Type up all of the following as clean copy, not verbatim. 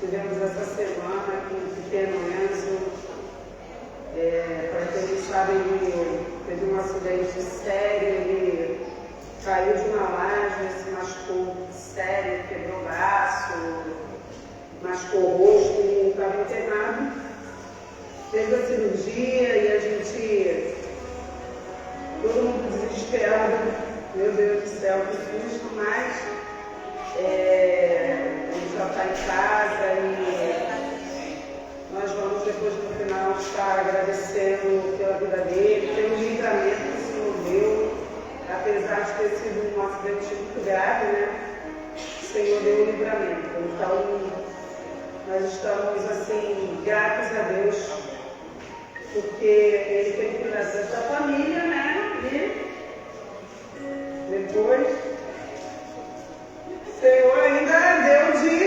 Tivemos essa semana com o pequeno Enzo, para quem não sabe, ele teve um acidente sério, ele caiu de uma laje, se machucou sério, quebrou o braço, machucou o rosto e estava internado. Fez a cirurgia e a gente, todo mundo desesperado, meu Deus do céu, que susto, mas ele já está em casa e nós vamos depois no final estar agradecendo pela vida dele, pelo livramento que o Senhor deu, apesar de ter sido um acidente muito grave, né? O Senhor deu o livramento. Então, nós estamos assim, gratos a Deus, porque Ele tem cuidado dessa família, né? E depois, o Senhor ainda deu de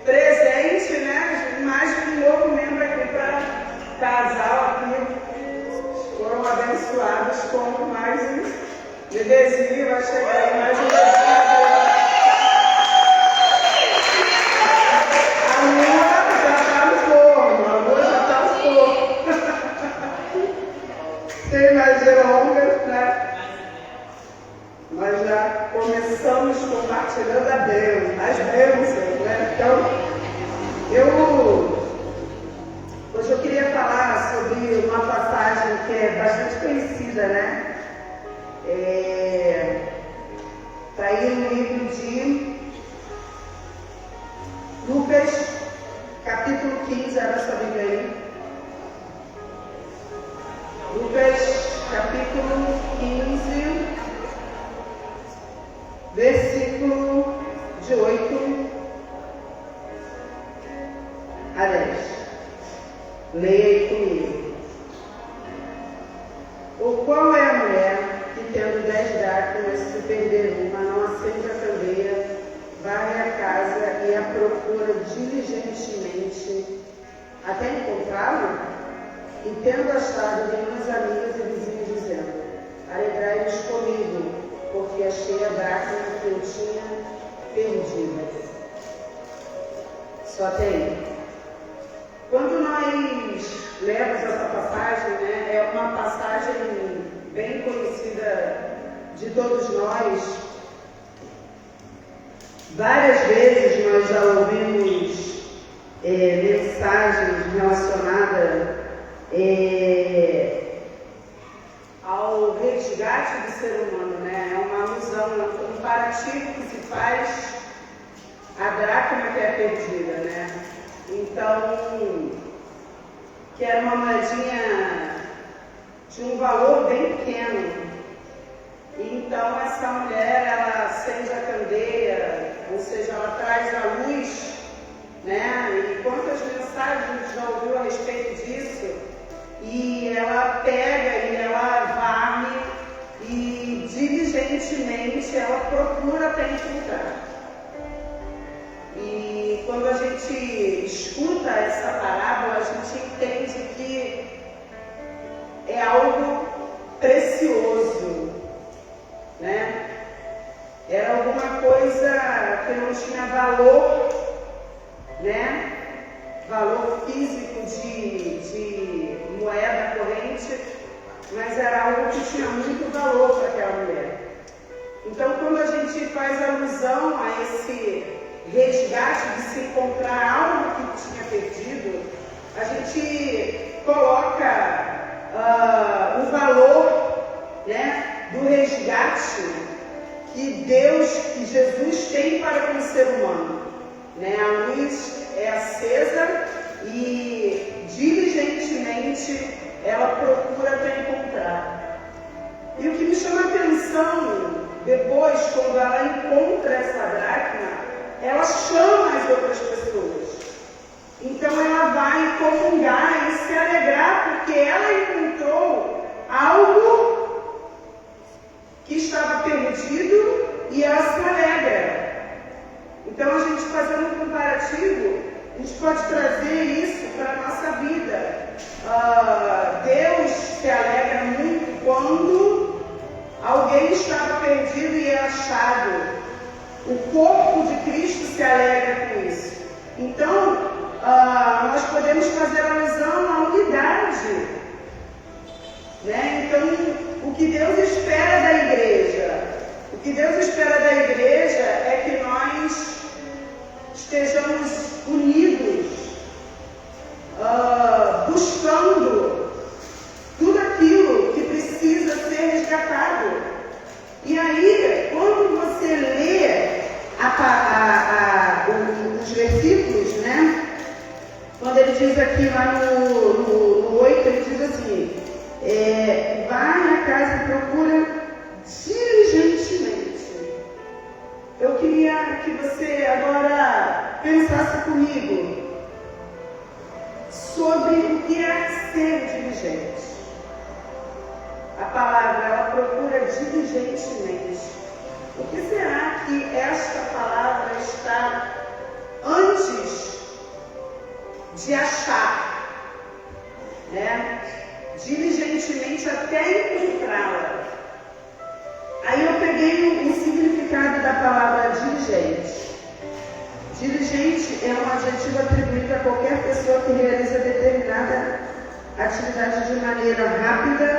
presente, né? Mais um novo membro aqui para casal aqui. Foram abençoados com mais um bebezinho, vai chegar aí mais um bebezinho. A lua já está no forno, a lua já está no forno. Tem mais longas, né? Nós já começamos compartilhando as bênçãos, né? Então, hoje eu queria falar sobre uma passagem que é bastante conhecida, né? Está aí no livro de Lucas, capítulo 15, abre a sua Bíblia aí. Lucas, capítulo 15, versículo de 8 a 10. Leia aí comigo. Ou qual é a mulher que, tendo 10 dracmas, se perder uma, não acende a candeia, varre a casa e a procura diligentemente até encontrá-lo? E tendo achado, vem umas amigas e vizinhos dizendo: alegrai-vos comigo, porque achei a dracma que eu tinha perdida. Só tem. Quando nós lemos essa passagem, né, é uma passagem bem conhecida de todos nós. Várias vezes nós já ouvimos mensagens relacionadas ao resgate do ser humano, né? É uma alusão, um comparativo que se faz à dracma que é perdida, né? Então, que era uma moedinha de um valor bem pequeno. Então, essa mulher, ela acende a candeia, ou seja, ela traz a luz, né? E quantas mensagens a gente já ouviu a respeito disso? E ela pega e ela varre e diligentemente ela procura até encontrar. E quando a gente escuta essa parábola, a gente entende que é algo precioso, né? Era alguma coisa que não tinha valor, né? Valor físico de moeda corrente, mas era algo que tinha muito valor para aquela mulher. Então, quando a gente faz alusão a esse resgate de se encontrar algo que tinha perdido, a gente coloca o valor, né, do resgate que que Jesus tem para com o ser humano, né? A luz é acesa e diligentemente ela procura até encontrar. E o que me chama a atenção depois, quando ela encontra essa dracma, ela chama as outras pessoas. Então ela vai comungar e se alegrar porque ela encontrou algo que estava perdido e ela se alegra. Então a gente, fazendo um comparativo, a gente pode trazer isso para a nossa vida. Deus se alegra muito quando alguém estava perdido e é achado. O corpo de Cristo se alegra com isso. Então, nós podemos fazer alusão à unidade, né? Então, o que Deus espera da igreja? O que Deus espera da igreja é que nós estejamos unidos, buscando tudo aquilo que precisa ser resgatado. E aí, quando você lê os versículos, né? Quando ele diz aqui lá no 8, ele diz assim, vai à casa e procura diligentemente. Eu queria que você agora pensasse comigo sobre o que é ser diligente. A palavra, ela procura diligentemente. Por que será que esta palavra está antes de achar, né? Diligentemente até encontrá-la? Aí eu peguei o significado da palavra diligente. Diligente é um adjetivo atribuído a qualquer pessoa que realiza determinada atividade de maneira rápida,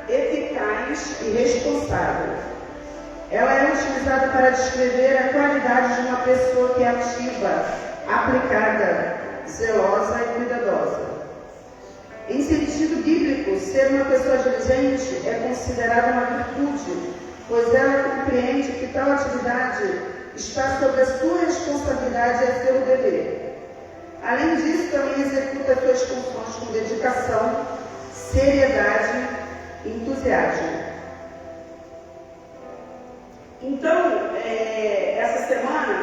eficaz e responsável. Ela é utilizada para descrever a qualidade de uma pessoa que é ativa, aplicada, zelosa e cuidadosa. Em sentido bíblico, ser uma pessoa diligente é considerada uma virtude, pois ela compreende que tal atividade está sob a sua responsabilidade e é seu dever. Além disso, também executa suas funções com dedicação, seriedade e entusiasmo. Então, essa semana,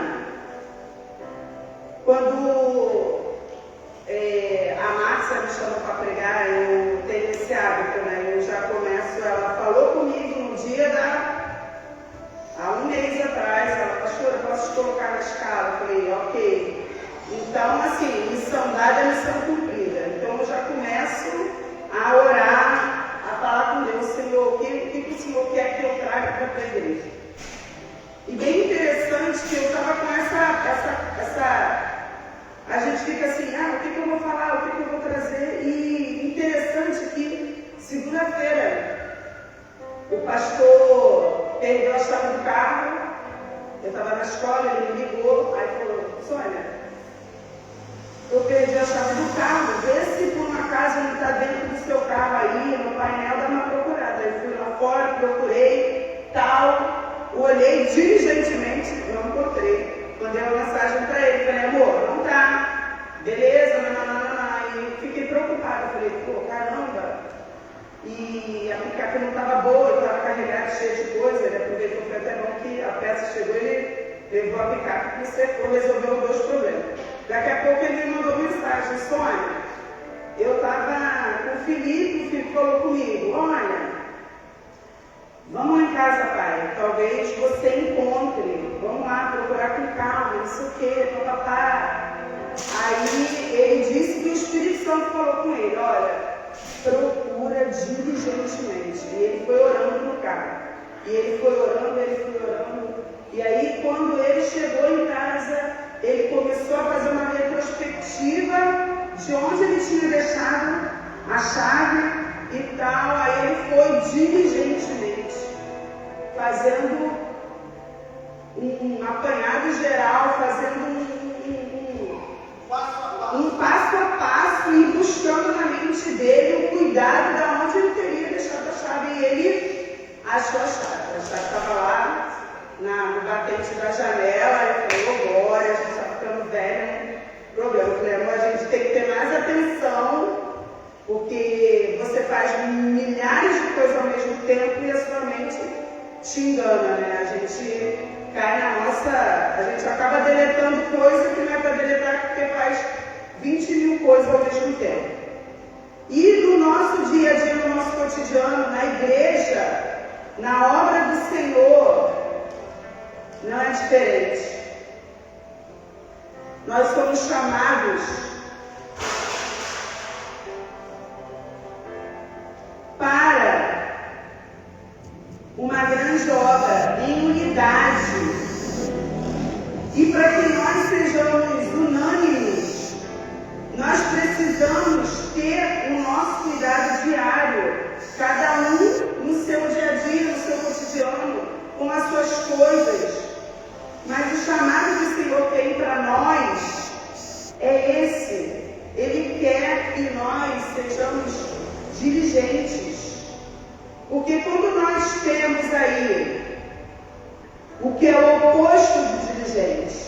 quando a Márcia me chamou para pregar, eu tenho esse hábito, né? Eu já começo, ela falou comigo no dia há um mês atrás, ela, pastora, posso te colocar na escala? Eu falei, ok. Então, assim, missão dada é missão cumprida. Então, eu já começo a orar, a falar com Deus, Senhor, o que o Senhor quer que eu traga para a igreja? E bem interessante que eu estava com a gente fica assim, o que eu vou falar, o que eu vou trazer? E interessante que segunda-feira o pastor perdeu a chave do carro, eu estava na escola, ele me ligou, aí falou, Sônia, eu perdi a chave do carro, vê se por um acaso ele está dentro do seu carro aí, no painel, dá uma procurada. Aí fui lá fora, procurei, tal, olhei diligentemente, não encontrei. Mandei uma mensagem para ele, falei, amor, não tá, beleza, não. E fiquei preocupada, falei, caramba. E a picape não estava boa, estava carregada, cheia de coisa, ele aproveitou, foi até bom que a peça chegou, ele levou a picape, consertou, resolveu os dois problemas. Daqui a pouco ele me mandou mensagem, Sônia, eu estava com o Felipe falou comigo, olha, vamos lá em casa, pai, talvez você encontre, vamos lá procurar com calma, não sei o quê, papapá. Aí ele disse que o Espírito Santo falou com ele, olha, procura diligentemente. E ele foi orando no carro. E ele foi orando. E aí, quando ele chegou em casa, ele começou a fazer uma retrospectiva de onde ele tinha deixado a chave e tal. Aí ele foi diligentemente fazendo um apanhado geral, fazendo um passo a passo e buscando na mente dele o cuidado de onde ele teria deixado a chave. E ele achou a chave estava lá no batente da janela. Ele falou, glória, a gente está ficando velho, problema. Eu falei, amor, a gente tem que ter mais atenção, porque você faz milhares de coisas ao mesmo tempo e a sua mente te engana, né? A gente cai a gente acaba deletando coisa que não é para deletar porque faz 20 mil coisas ao mesmo tempo. E no nosso dia a dia, no nosso cotidiano, na igreja, na obra do Senhor, não é diferente. Nós somos chamados para uma grande obra em unidade e para que nós sejamos unânimes Porque quando nós temos aí o que é o oposto de diligente,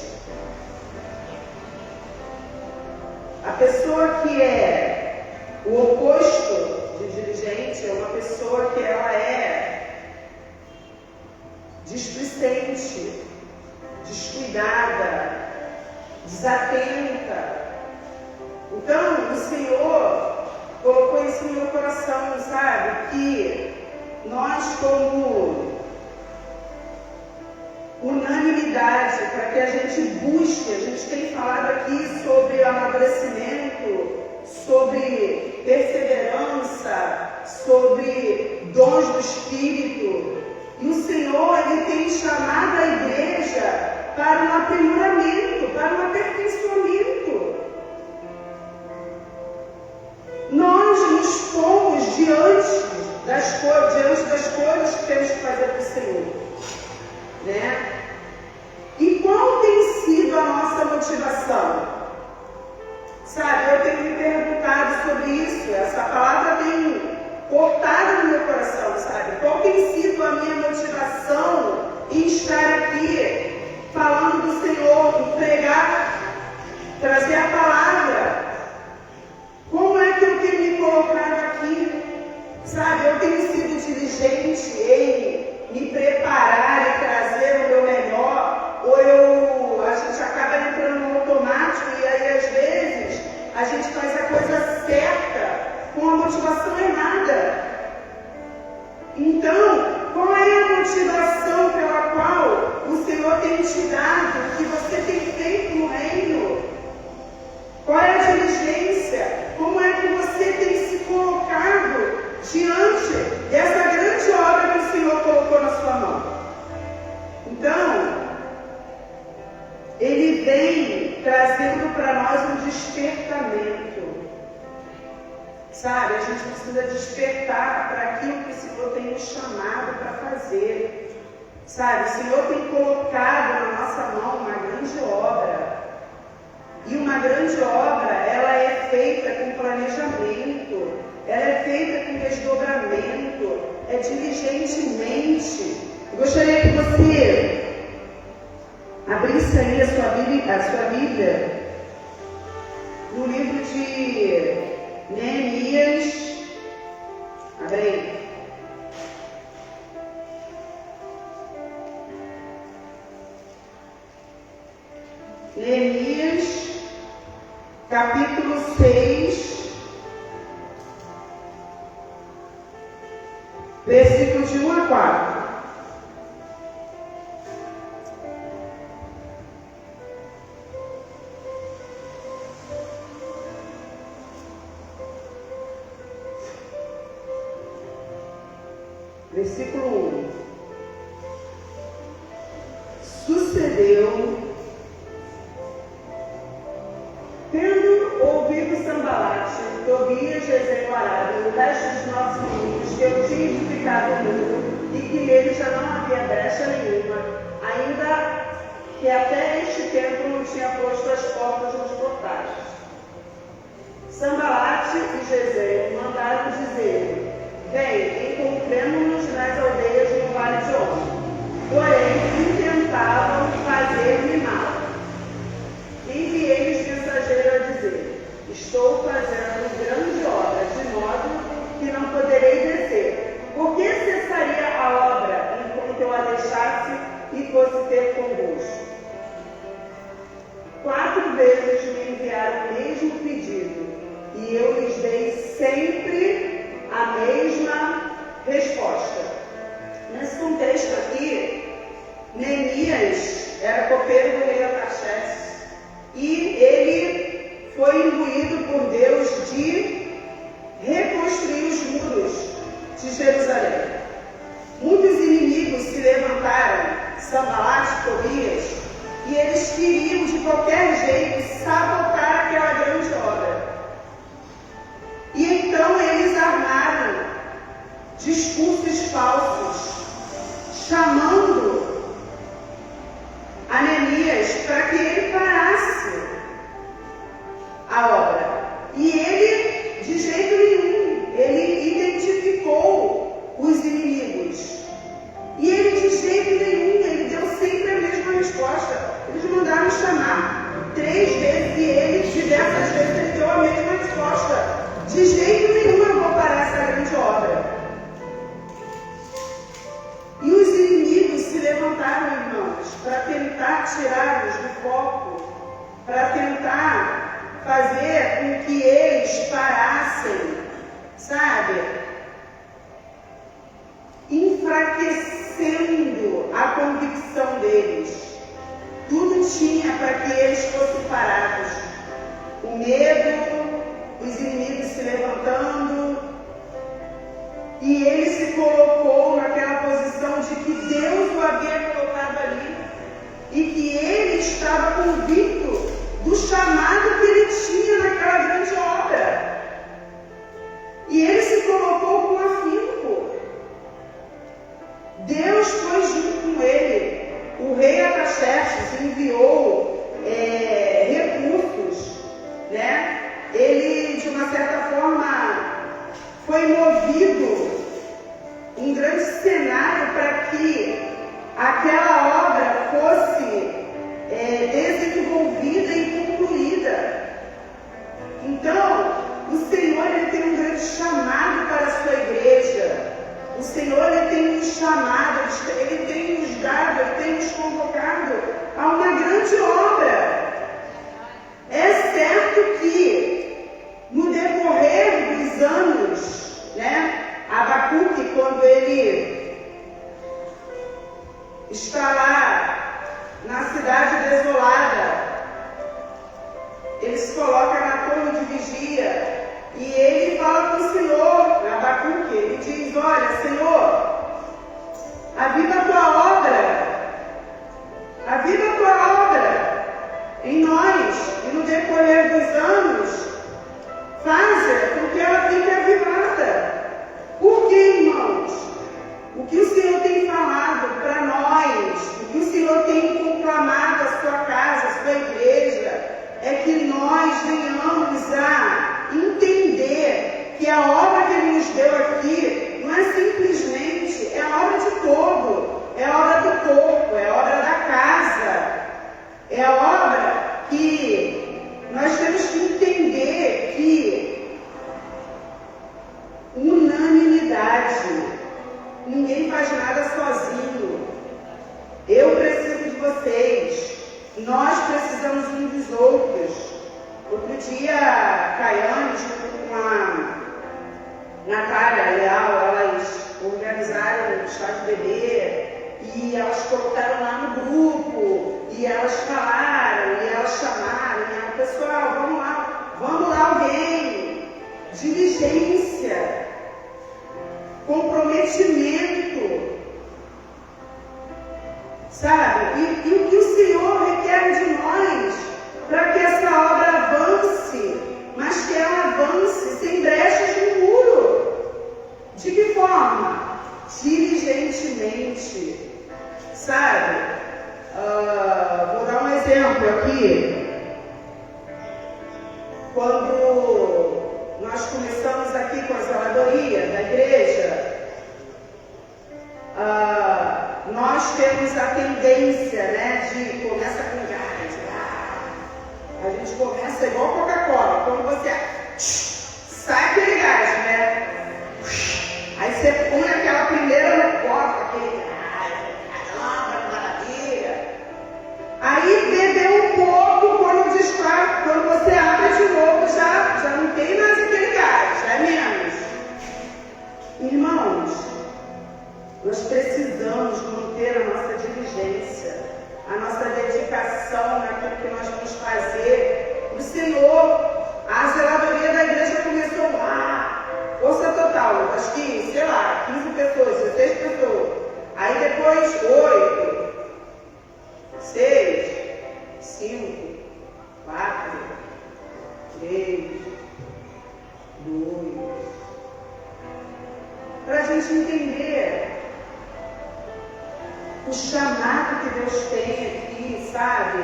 a pessoa que é o oposto de diligente é uma pessoa que ela é displicente, descuidada, desatenta. Então, o Senhor colocou isso no meu coração, sabe? Que nós, como unanimidade, para que a gente busque, a gente tem falado aqui sobre amadurecimento, sobre perseverança, sobre dons do Espírito. E o Senhor, Ele tem chamado a igreja para um aprimoramento, para um aperfeiçoamento. Nós nos pomos diante das coisas que temos que fazer para o Senhor, né? E qual tem sido a nossa motivação? Sabe, eu tenho me perguntado sobre isso, essa palavra tem cortado no meu coração, sabe? Qual tem sido a minha motivação em estar aqui, falando do Senhor, pregar, trazer a palavra? Como é que eu tenho me colocado aqui? Sabe, eu tenho sido diligente em me preparar e trazer o meu melhor, ou a gente acaba entrando no automático e aí às vezes a gente faz a coisa certa com a motivação errada. Então, qual é a motivação pela qual o Senhor tem te dado, o que você tem feito no reino? Qual é a diligência? Como é que você tem se colocado diante dessa grande obra que o Senhor colocou na sua mão? Então, Ele vem trazendo para nós um despertamento. Sabe, a gente precisa despertar para aquilo que o Senhor tem nos chamado para fazer. Sabe, o Senhor tem colocado na nossa mão uma grande obra. E uma grande obra, ela é feita com planejamento, ela é feita com desdobramento, é diligentemente. Eu gostaria que você abrisse aí a sua Bíblia no livro de Neemias. Abre aí. Neemias, capítulo 6, versículos de 1 a 4. Versículo 1. Sucedeu, tendo ouvido Sambalate, Tobias, Gesem, Arabe e o resto dos nossos inimigos, que eu tinha edificado o muro e que nele já não havia brecha nenhuma, ainda que até este tempo não tinha posto as portas nos portais. Sambalate e Gesem mandaram dizer: vem, encontremo-nos nas aldeias no vale de On. Porém, intentavam fazer-me mal. Enviei-lhes mensageiro a dizer: estou fazendo grande obra, de modo que não poderei descer. Por que cessaria a obra enquanto eu a deixasse e fosse ter convosco? 4 vezes me enviaram o mesmo pedido, e eu lhes dei sempre a mesma resposta. Nesse contexto aqui, Neemias era copeiro do rei Artaxerxes e ele foi imbuído por Deus de reconstruir os muros de Jerusalém. Muitos inimigos se levantaram, Sambalate, Tobias, e eles queriam de qualquer jeito sabotar aquela grande obra. E então eles armaram discursos falsos, chamando a Neemias para que ele parasse a obra. E ele, de jeito nenhum, ele identificou os inimigos tentar tirá-los do foco, para tentar fazer com que eles parassem, sabe? Enfraquecendo a convicção deles. Tudo tinha para que eles fossem parados. O medo, os inimigos se levantando, e ele se colocou naquela posição de que Deus o havia colocado ali e que ele estava convicto do chamado que ele tinha naquela grande obra. E ele se colocou com afinco. Deus foi junto com ele. O rei Artaxerxes enviou recursos, né? Ele, de uma certa forma, foi movido um grande cenário para que aquela obra fosse desenvolvida e concluída. Então, o Senhor ele tem um grande chamado para a sua igreja. O Senhor ele tem nos chamado, ele tem nos dado, ele tem nos convocado a uma grande obra. É certo que no decorrer dos anos, né, Abacuque, quando ele está lá na cidade desolada, ele se coloca na torre de vigia e ele fala com o Senhor, Abacuque, ele diz: olha, Senhor, aviva a tua obra, aviva a tua obra em nós, e no decorrer dos anos, faça com que ela fique avivada. Por que, irmãos? O que o Senhor tem falado para nós, o que o Senhor tem conclamado à sua casa, à sua igreja, é que nós venhamos a entender que a obra que Ele nos deu aqui não é simplesmente, é a obra de todo, é a obra do corpo, é a obra da casa, é a obra que nós temos que entender que unanimidade, ninguém faz nada sozinho. Eu preciso de vocês, nós precisamos uns dos outros. Outro dia, a Caiane, junto com a Natália Leal, elas organizaram o chá de bebê e elas colocaram lá no grupo e elas falaram e elas chamaram, e pessoal, vamos lá alguém, diligência, comprometimento, sabe? E o que o Senhor requer de nós para que essa obra avance, mas que ela avance sem brechas no muro. De que forma? Diligentemente, sabe? Vou dar um exemplo aqui. Quando nós começamos aqui com a zeladoria da igreja, nós temos a tendência, né, de começa com gás. A gente começa igual Coca-Cola. Quando você sai aquele gás, né? Aí você põe aquela primeira no copo, aquele gás, caramba, que maravilha. Aí bebeu um pouco, quando você abre de novo, já não tem mais aquele gás, já é menos. Irmãos, nós precisamos manter a nossa diligência, a nossa dedicação naquilo que nós vamos fazer. O Senhor, a zeladoria da igreja começou lá, força total, acho que, sei lá, 15 pessoas, 16 pessoas. Aí depois 8, 6, 5, 4, 3, 2. Para a gente entender o chamado que Deus tem aqui, sabe?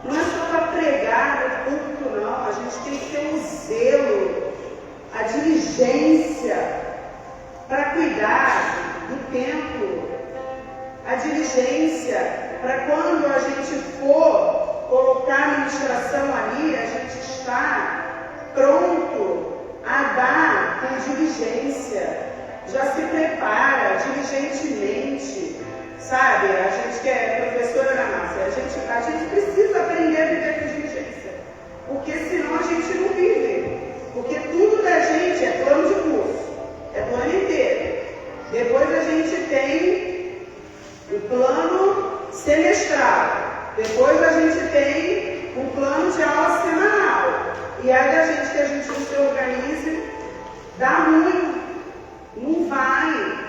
Não é só para pregar no culto, não. A gente tem que ter o zelo, a diligência para cuidar do templo, a diligência para quando a gente for colocar a ministração ali, a gente está pronto a dar com diligência. Já se prepara diligentemente, Sabe? A gente que é professora da massa, a gente precisa aprender a viver com diligência. Porque senão a gente não vive. Porque tudo da gente é plano de curso. É plano inteiro. Depois a gente tem o plano semestral. Depois a gente tem o plano de aula semanal. E aí da gente que a gente não se organize, dá ruim. Não vai.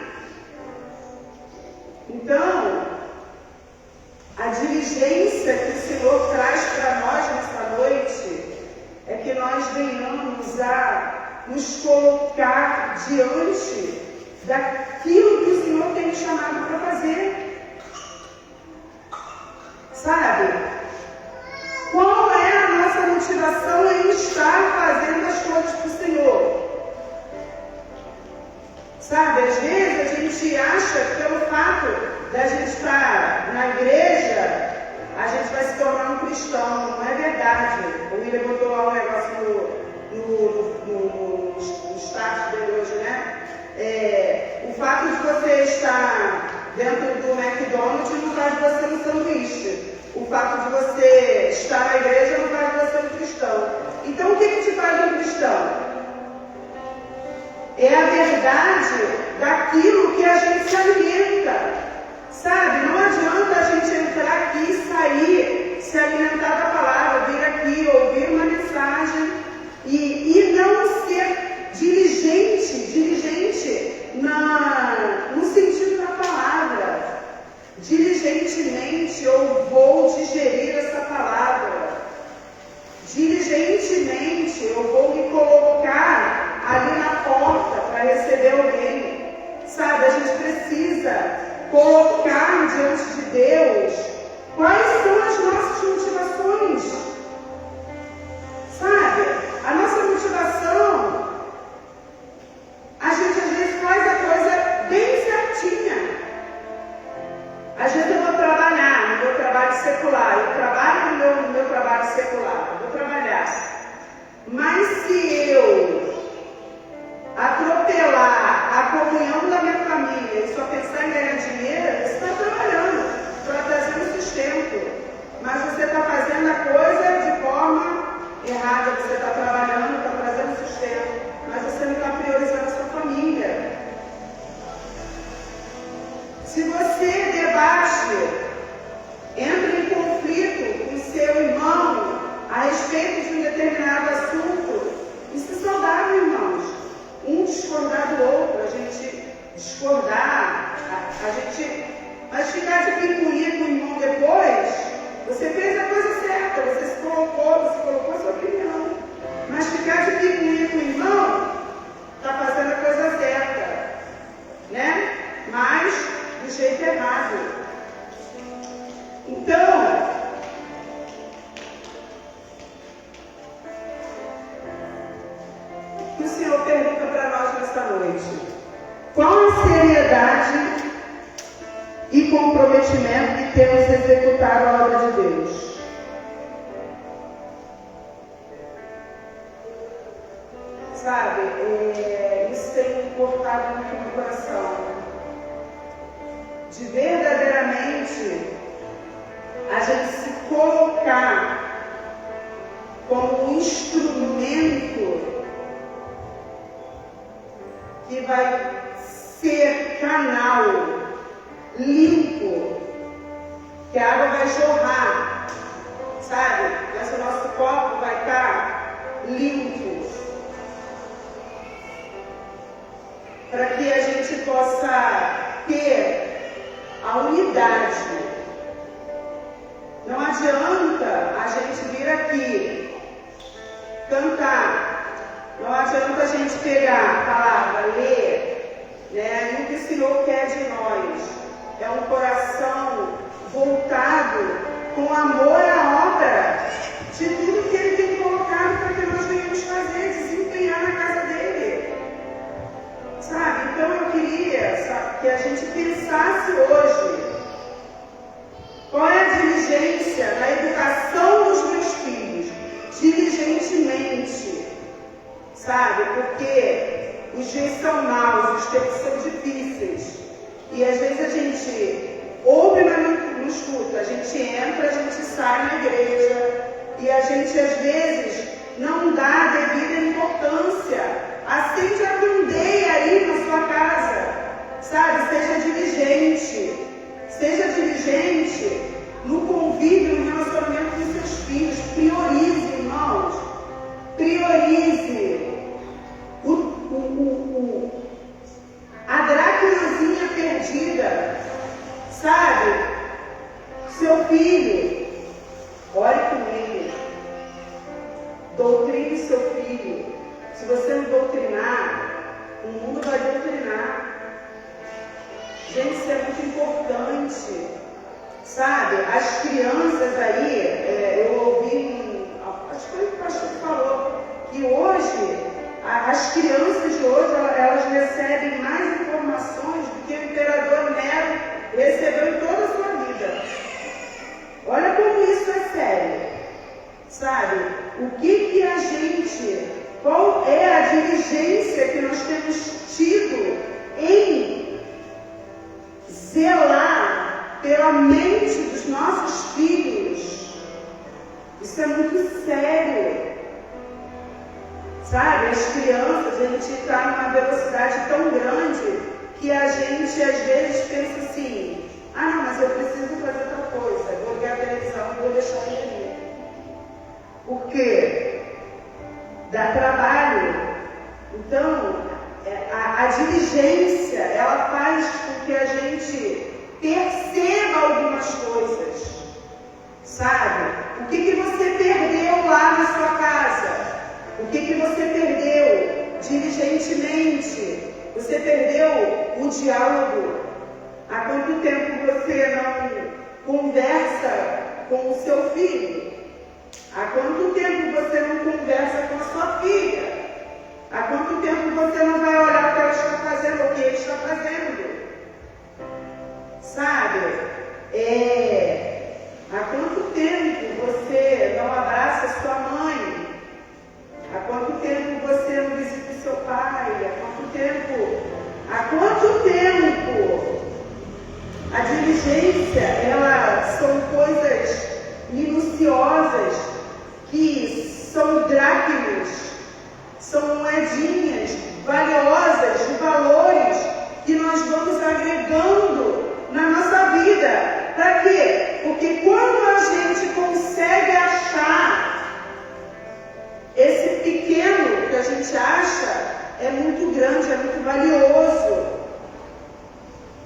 Então, a diligência que o Senhor traz para nós nessa noite é que nós venhamos a nos colocar diante daquilo que o Senhor tem nos chamado para fazer. Sabe? Qual é a nossa motivação em estar fazendo as coisas para o Senhor? Sabe, às vezes a gente acha que pelo fato da gente estar na igreja, a gente vai se tornar um cristão. Não é verdade. O William botou lá um negócio no status dele hoje, né? O fato de você estar dentro do McDonald's não faz de você um sanduíche. O fato de você estar na igreja não faz de você um cristão. Então o que te faz um cristão? É a verdade daquilo que a gente se alimenta. Sabe? Não adianta a gente entrar aqui e sair, se alimentar da palavra, vir aqui, ouvir uma mensagem e não ser diligente no sentido da palavra. Diligentemente eu vou digerir essa palavra. Diligentemente eu vou me colocar ali na porta para receber alguém. Sabe, a gente precisa colocar diante de Deus quais são as nossas motivações. Sabe, a nossa motivação, a gente às vezes faz a coisa bem certinha. Às vezes eu vou trabalhar no meu trabalho secular, eu trabalho no meu trabalho secular, eu vou trabalhar. Mas se eu atropelar a comunhão da minha família e só pensar em ganhar dinheiro, você está trabalhando, está trazendo sustento. Mas você está fazendo a coisa de forma errada, você está trabalhando, está trazendo sustento, mas você não está priorizando a sua família. Se você debate, entra em conflito com seu irmão a respeito de um determinado assunto, isso é saudável, irmãos. Um discordar do outro, a gente discordar, mas ficar de picuinha com o irmão depois, você fez a coisa certa, você se colocou a sua opinião. Mas ficar de picuinha com o irmão, está fazendo a coisa certa, né? Mas do jeito errado. Então, o Senhor pergunta para nós nesta noite: qual a seriedade e comprometimento que temos em executar a obra de Deus? Sabe, isso tem importado muito no coração. De verdadeiramente a gente se colocar como um instrumento que vai ser canal limpo, que a água vai jorrar, sabe? Mas o nosso copo vai estar limpo, para que a gente possa ter a unidade. Não adianta a gente vir aqui cantar, não adianta a gente pegar a palavra, ler, né? E o que o Senhor quer de nós é um coração voltado com amor à obra de tudo que Ele tem colocado para que nós venhamos fazer, desempenhar na casa dEle. Sabe? Então eu queria que a gente pensasse hoje qual é a diligência na educação dos meus filhos, diligentemente, sabe? Porque os dias são maus, os tempos são difíceis e às vezes a gente ouve, mas não escuta. A gente entra, a gente sai na igreja e a gente às vezes não dá a devida importância. Acende a candeia aí na sua casa, sabe? Seja diligente no convívio, no relacionamento com seus filhos. Priorize, irmãos. Priorize. A dracmazinha perdida, sabe? Seu filho, ore com ele. Doutrine seu filho. Se você não doutrinar, o mundo vai doutrinar. Gente, isso é muito importante. Sabe? As crianças aí, eu ouvi, acho que foi o pastor que falou, que hoje, as crianças de hoje, elas recebem mais informações do que o imperador Nero recebeu em toda a sua vida. Olha como isso é sério. Sabe? O que a gente, qual é a diligência que nós temos tido em zelar pela mente dos nossos filhos? Isso é muito sério. Sabe? As crianças, a gente está numa velocidade tão grande que a gente às vezes pensa assim: ah, não, mas eu preciso fazer tal coisa, vou ver a televisão, vou deixar ele ali. Por quê? Dá trabalho. Então, a diligência, ela faz com que a gente perceba algumas coisas. Sabe? O que você perdeu lá na sua casa? O que você perdeu diligentemente? Você perdeu o diálogo. Há quanto tempo você não conversa com o seu filho? Há quanto tempo você não conversa com a sua filha? Há quanto tempo você não vai olhar o que ela está fazendo, o que ele está fazendo? Sabe? Há quanto tempo você não abraça a sua mãe? Há quanto tempo você não visita o seu pai? Há quanto tempo? A diligência, são coisas minuciosas que são dracmas, são moedinhas valiosas, de valores que nós vamos agregando na nossa vida. Para quê? Porque quando a gente consegue achar esse pequeno que a gente acha, é muito grande, é muito valioso.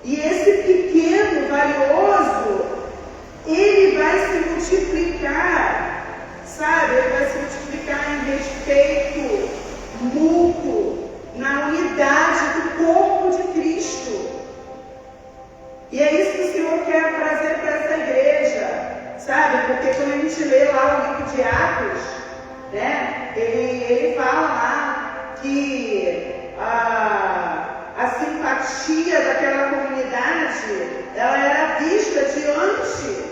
E esse pequeno valioso, ele vai se multiplicar, sabe? Ele vai se multiplicar em respeito mútuo, na unidade do corpo de Cristo. E é isso que o Senhor quer trazer para essa igreja, sabe? Porque quando a gente lê lá o livro de Atos, né? Ele fala lá que a simpatia daquela comunidade, ela era vista diante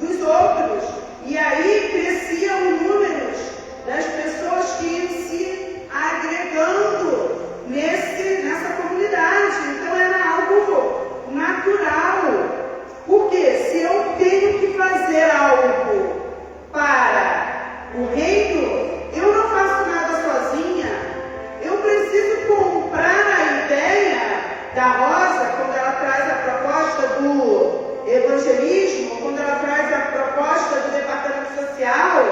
dos outros. E aí cresciam números das pessoas que iam se agregando nessa comunidade. Então era algo natural. Porque se eu tenho que fazer algo para o reino, eu não faço nada sozinha. Eu preciso comprar a ideia da Rosa quando ela traz a proposta do evangelismo, quando ela traz a proposta do departamento social,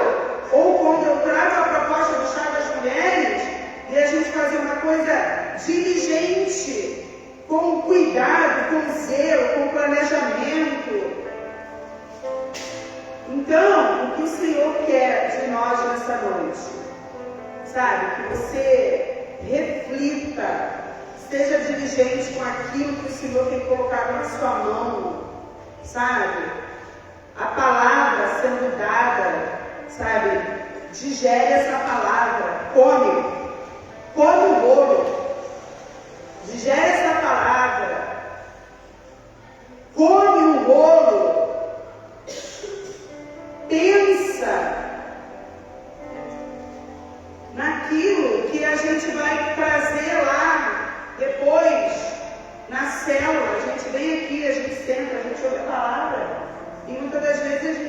ou quando eu trago a proposta do chá das mulheres, e a gente fazer uma coisa diligente, com cuidado, com zelo, com planejamento. Então, o que o Senhor quer de nós nessa noite? Sabe? Que você reflita, seja diligente com aquilo que o Senhor tem colocado na sua mão, sabe? A palavra sendo dada, sabe? Digere essa palavra, come o bolo, digere essa palavra, come o bolo, pensa naquilo que a gente vai trazer lá depois na célula. A gente vem aqui, a gente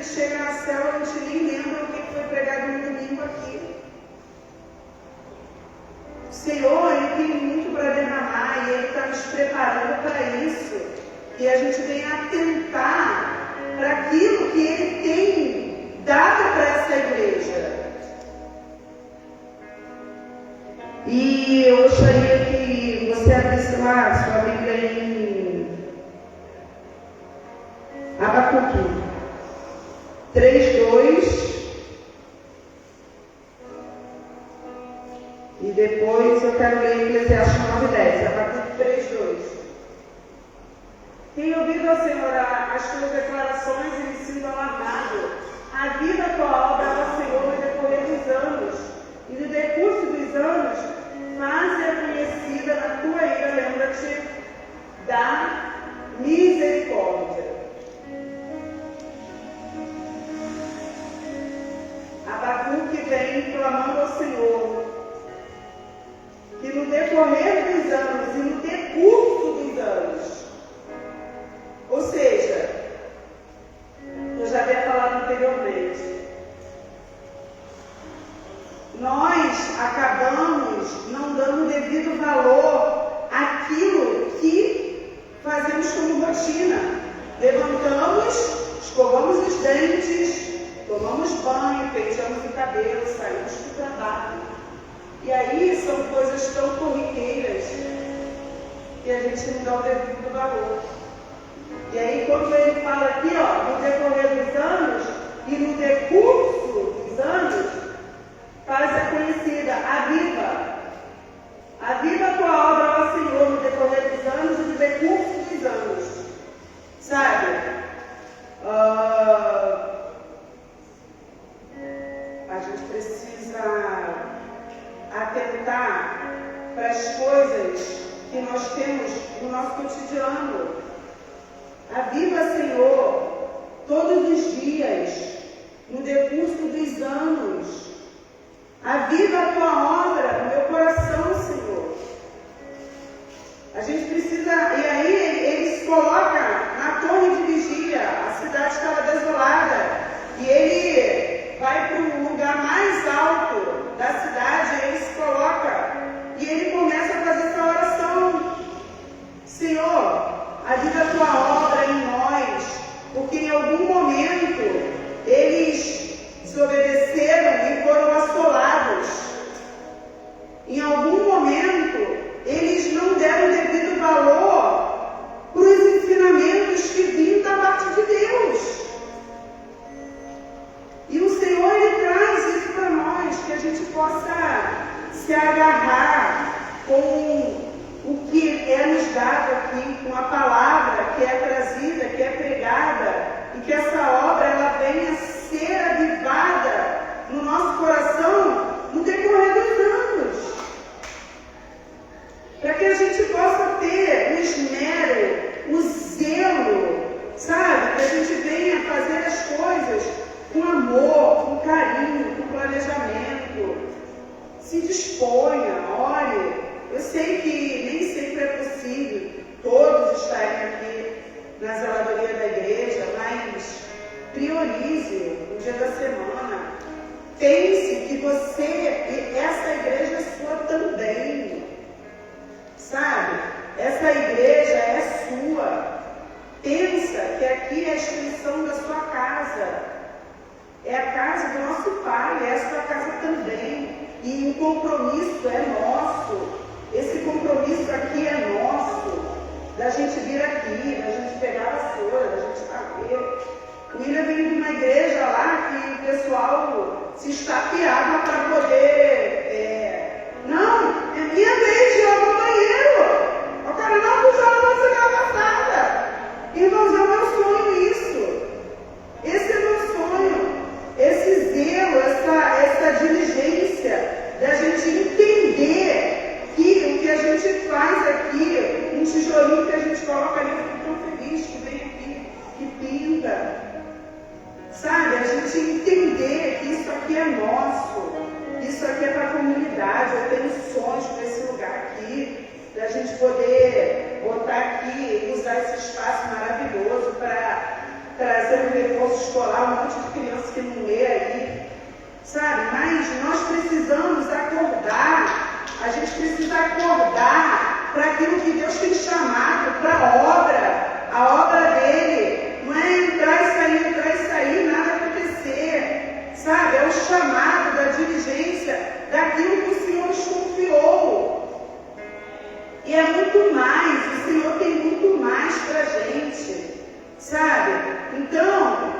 gente chega na célula, a gente nem lembra o que foi pregado no domingo aqui. O Senhor, Ele tem muito para derramar e Ele está nos preparando para isso. E a gente vem atentar para aquilo que Ele tem dado para essa igreja. E eu gostaria que você abrisse lá sua Bíblia em Abacuque 3:2. E depois eu quero ler Eclesiastes 9:10. Abacuque 3:2. Tenho ouvido, ó Senhor, as tuas declarações e me sinto alarmado. Avisa a tua obra, ó Senhor, no decorrer dos anos, e no decurso dos anos, faze-a conhecida na tua ira, lembra-te da misericórdia. Abacuque vem clamando ao Senhor que no decorrer dos anos e no decurso dos anos, ou seja, eu já havia falado anteriormente, nós acabamos não dando devido valor àquilo que fazemos como rotina. Levantamos, escovamos os dentes, tomamos banho, penteamos o cabelo, saímos para o trabalho. E aí são coisas tão corriqueiras que a gente não dá o devido valor. E aí quando ele fala aqui, ó, no decorrer dos anos e no decurso dos anos, faz-a conhecida, aviva. Aviva a tua obra, ó Senhor, no decorrer dos anos e no decurso dos anos. Sabe? A gente precisa atentar para as coisas que nós temos no nosso cotidiano. Aviva, Senhor, todos os dias, no decurso dos anos. Aviva a tua obra no meu coração, Senhor. A gente precisa, e aí ele se coloca na torre de vigia, a cidade estava desolada, e ele vai para o lugar mais alto da cidade, ele se coloca, e ele começa a fazer essa oração. Senhor, aviva a tua obra em nós, porque em algum momento eles desobedeceram e foram assolados. Em algum momento, eles não deram devido valor para os ensinamentos que vinham da parte de Deus. E o Senhor, Ele traz isso para nós, que a gente possa se agarrar com o que é nos dado aqui, com a palavra que é trazida, que é pregada, e que essa obra ela venha ser avivada no nosso coração no decorrer dos anos. Para que a gente possa ter o esmero, o zelo, sabe? Que a gente venha fazer as coisas com amor, com carinho, com planejamento. Se disponha, olhe. Eu sei que nem sempre é possível todos estarem aqui na zeladoria da igreja, mas priorize o dia da semana. Pense que essa igreja é sua também. Sabe? Essa igreja é sua. Pensa que aqui é a extensão da sua casa. É a casa do nosso Pai, é a sua casa também. E o compromisso é nosso. Esse compromisso aqui é nosso. Da gente vir aqui, da gente pegar a vassoura, da gente varrer. O William veio de uma igreja lá que o pessoal se estapeava para poder... Não, é minha vez de lavar o banheiro. O cara não puxava a semana passada. Irmãos, é o meu sonho isso. Esse é o meu sonho. Esse zelo, essa diligência da gente entender que o que a gente faz aqui, um tijolinho que a gente coloca ali, eu fico tão feliz que vem aqui, que pinta. Sabe, a gente entender que isso aqui é nosso, isso aqui é para a comunidade. Eu tenho sonhos para esse lugar aqui, para a gente poder botar aqui, usar esse espaço maravilhoso para trazer um reforço escolar, um monte de criança que não lê aí, sabe? Mas nós precisamos acordar, a gente precisa acordar para aquilo que Deus tem chamado, para a obra dele. Não é entrar e sair, nada acontecer, sabe? É o chamado da diligência, daquilo que o Senhor nos confiou. E é muito mais, o Senhor tem muito mais para a gente, sabe? Então,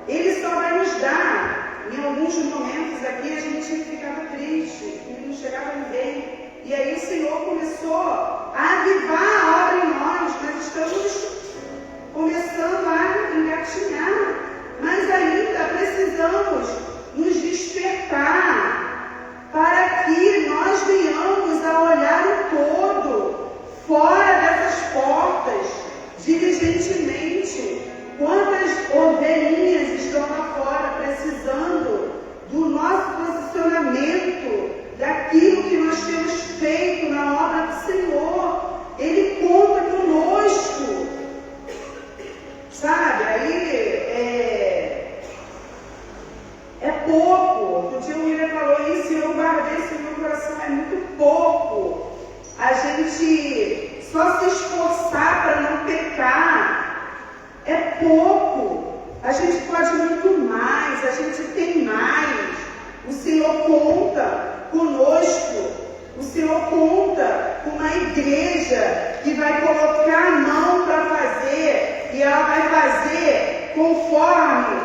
Ele só vai nos dar. Em alguns momentos aqui a gente ficava triste, e não chegava ninguém. E aí o Senhor começou a avivar a obra em nós. Nós estamos começando a engatinhar, mas ainda precisamos nos despertar para que nós venhamos a olhar o todo, fora dessas portas, diligentemente. Quantas ovelhinhas estão lá fora precisando do nosso posicionamento, daquilo que nós temos feito na obra do Senhor? Ele conta conosco, sabe? Aí é pouco. O tio William falou isso e eu guardei isso no meu coração. É muito pouco a gente só se esforçar para não pecar. É pouco. A gente pode muito mais, a gente tem mais. O Senhor conta conosco. O Senhor conta com uma igreja que vai colocar a mão para fazer, e ela vai fazer conforme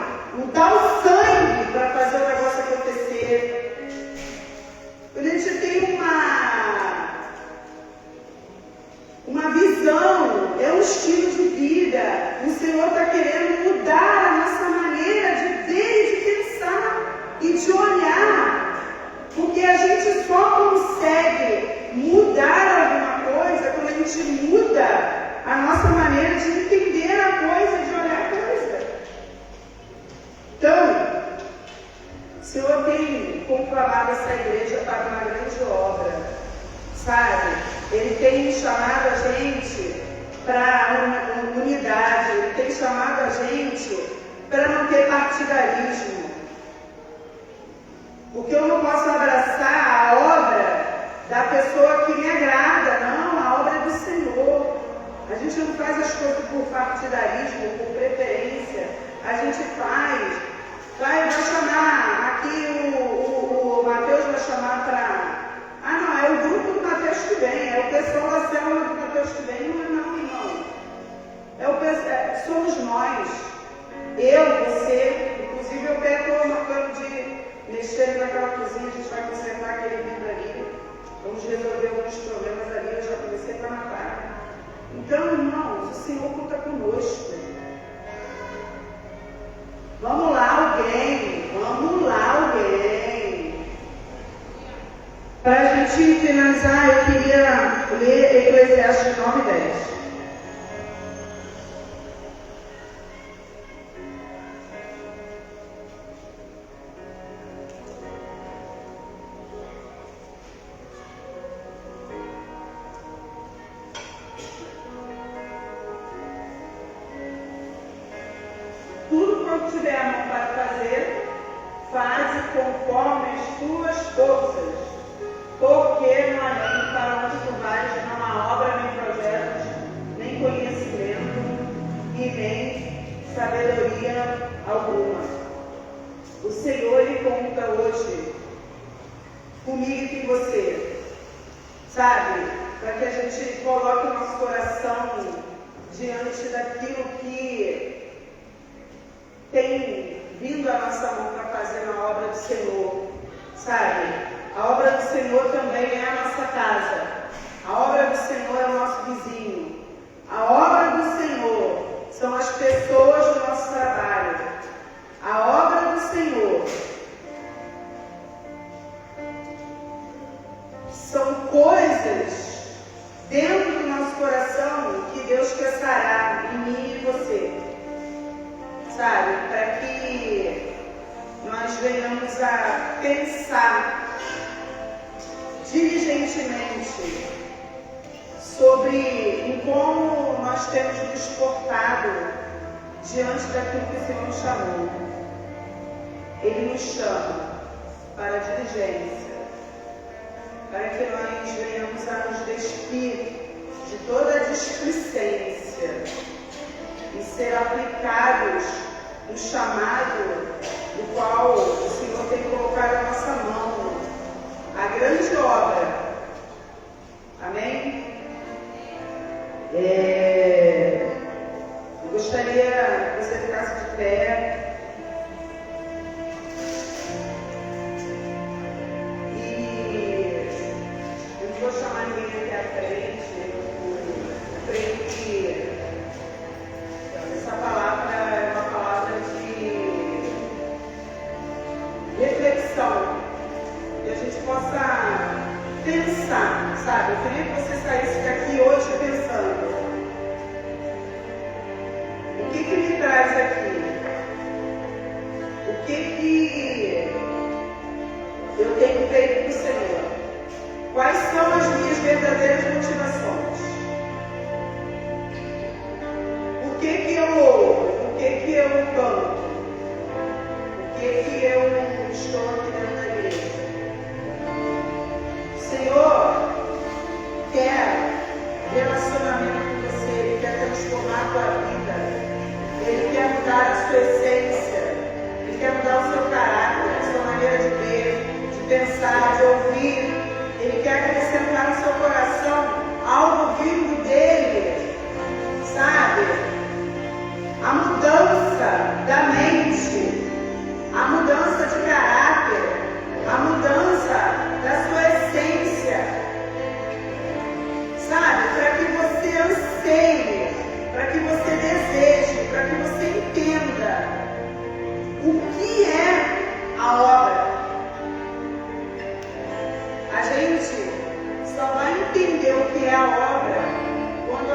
dar o sangue para fazer o negócio acontecer. A gente tem uma visão, é um estilo de vida. O Senhor está querendo mudar a nossa maneira de ver, de pensar e de olhar. Porque a gente só consegue mudar alguma coisa quando a gente muda a nossa maneira de entender a coisa, de olhar a coisa. Então, o Senhor tem conclamado essa igreja para uma grande obra, sabe? Ele tem chamado a gente para uma unidade, Ele tem chamado a gente para não ter partidarismo. Porque eu não posso abraçar a obra da pessoa que me agrada, não, a obra é do Senhor. A gente não faz as coisas por partidarismo, por preferência. A gente vai chamar, aqui o Mateus vai chamar para... Ah, não, é o grupo do Mateus que vem, é o pessoal da célula do Mateus que vem. Não, irmão. Somos nós. Eu, você, inclusive eu estou marcando de mexer naquela cozinha, a gente vai consertar aquele vidro ali. Vamos resolver alguns problemas ali, eu já comecei para matar. Então, irmãos, o Senhor conta conosco. Vamos lá, alguém. Para a gente finalizar, eu queria ler Eclesiastes 9:10. Tudo quanto tiver a mão para fazer, faze conforme as tuas forças, porque no além para onde tu vais não há obra, nem projetos, nem conhecimento e nem sabedoria alguma. O Senhor, Ele conta hoje comigo e com você, sabe? Para que a gente coloque o nosso coração diante daquilo que tem vindo a nossa mão para fazer na obra do Senhor, sabe? A obra do Senhor também é a nossa casa. A obra do Senhor é o nosso vizinho. A obra do Senhor são as pessoas do nosso trabalho. A obra do Senhor são coisas dentro do nosso coração que Deus quer sarar em mim e você. Sabe, para que nós venhamos a pensar diligentemente sobre em como nós temos nos portado diante daquilo que o Senhor nos chamou. Ele nos chama para a diligência, para que nós venhamos a nos despir de toda a displicência e ser aplicados no chamado do qual o Senhor tem colocado a nossa mão, a grande obra. Amém? Eu gostaria que você ficasse de pé. Vou chamar ninguém aqui à frente. Eu creio que essa palavra é uma palavra de reflexão, que a gente possa pensar, sabe? Eu queria que você saísse daqui hoje pensando: o que me traz aqui? O que eu tenho feito para o Senhor? Quais são as minhas verdadeiras motivações? Por que eu louvo? Por que eu canto? Por que eu estou aqui dentro da igreja? O Senhor quer relacionamento com você, Ele quer transformar a tua vida, Ele quer mudar a sua essência, Ele quer mudar o seu caráter, a sua maneira de ver, de pensar, de ouvir. Ele quer acrescentar no seu coração algo vindo dele, sabe? A mudança da mente, a mudança de caráter, a mudança da sua essência, sabe? Para que você anseie, para que você deseje, para que você entenda o que é a obra. A gente só vai entender o que é a obra quando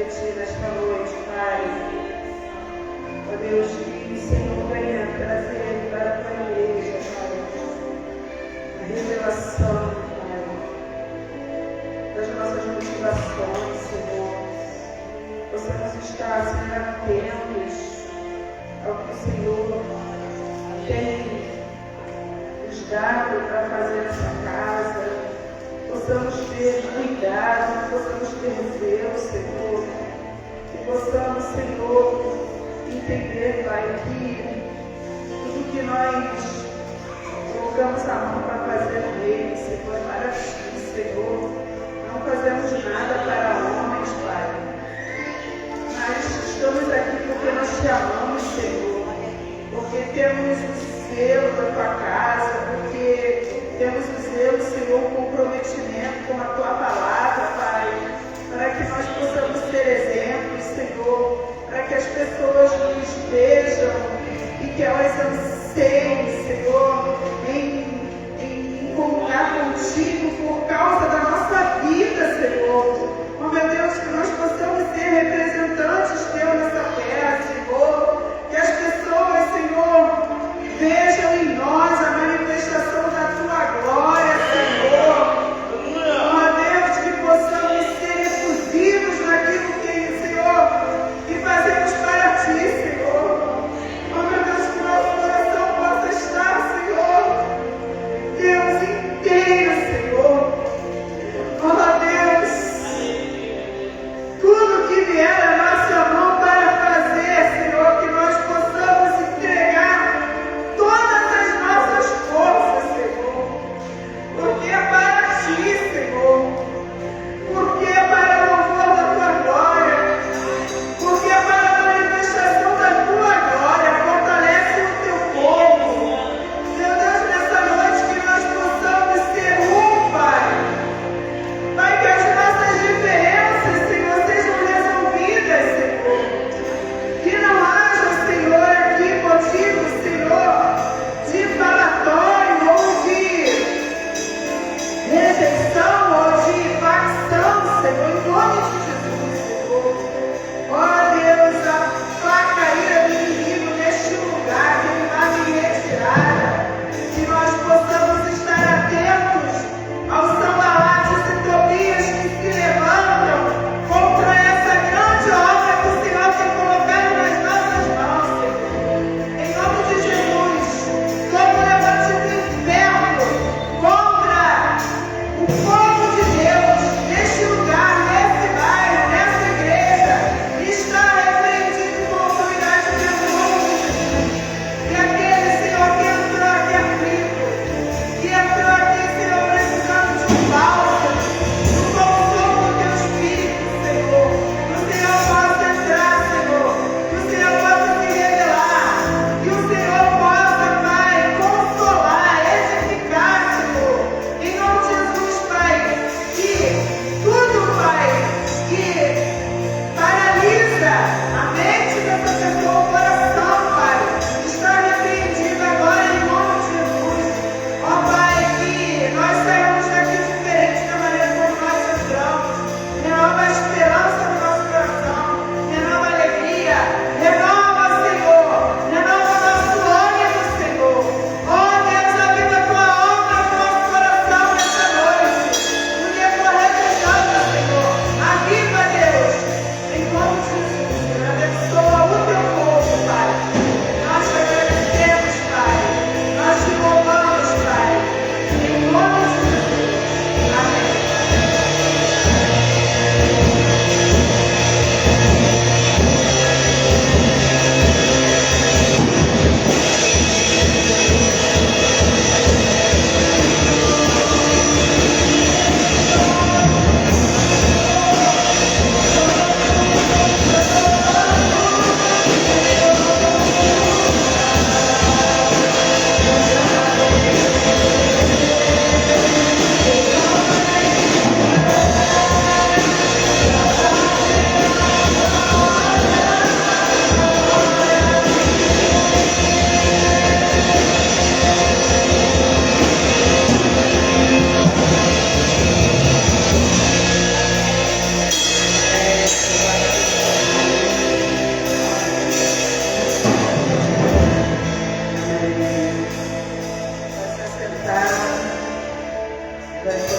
de Ti nesta noite, Pai. Ó Deus, que o Senhor venha trazer para a Tua igreja, Pai, a revelação, Pai, das nossas motivações, Senhor. Possamos estar, Senhor, atentos ao que o Senhor tem nos dado para fazer nessa casa. Possamos ter cuidado, possamos ter zelo, Senhor, e possamos, Senhor, entender, Pai, que tudo que nós colocamos a mão para fazer nele, Senhor, é para Ti, Senhor. Não fazemos nada para homens, Pai, mas estamos aqui porque nós Te amamos, Senhor, porque temos o zelo da Tua casa, porque temos o zelo, Senhor, o comprometimento com a Tua palavra, Pai, para que nós possamos ser exemplos, Senhor, para que as pessoas nos vejam e que elas anseiem, Senhor, em encontrar contigo por causa da nossa vida, Senhor. Oh, meu Deus, que nós possamos ser representantes Teus nessa terra, Senhor, que as pessoas, Senhor, vejam em nós a manifestação da Tua glória, Senhor. Oh, Deus, que possamos ser efusivos naquilo que, Senhor, que fazemos para Ti, Senhor. Oh, meu Deus, que nosso coração possa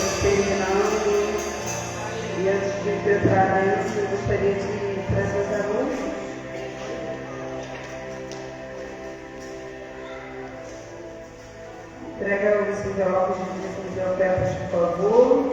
estamos terminando. E antes de entrar nisso, eu gostaria de trazer os anúncios. Entrega os envelopes de ofertas, por favor.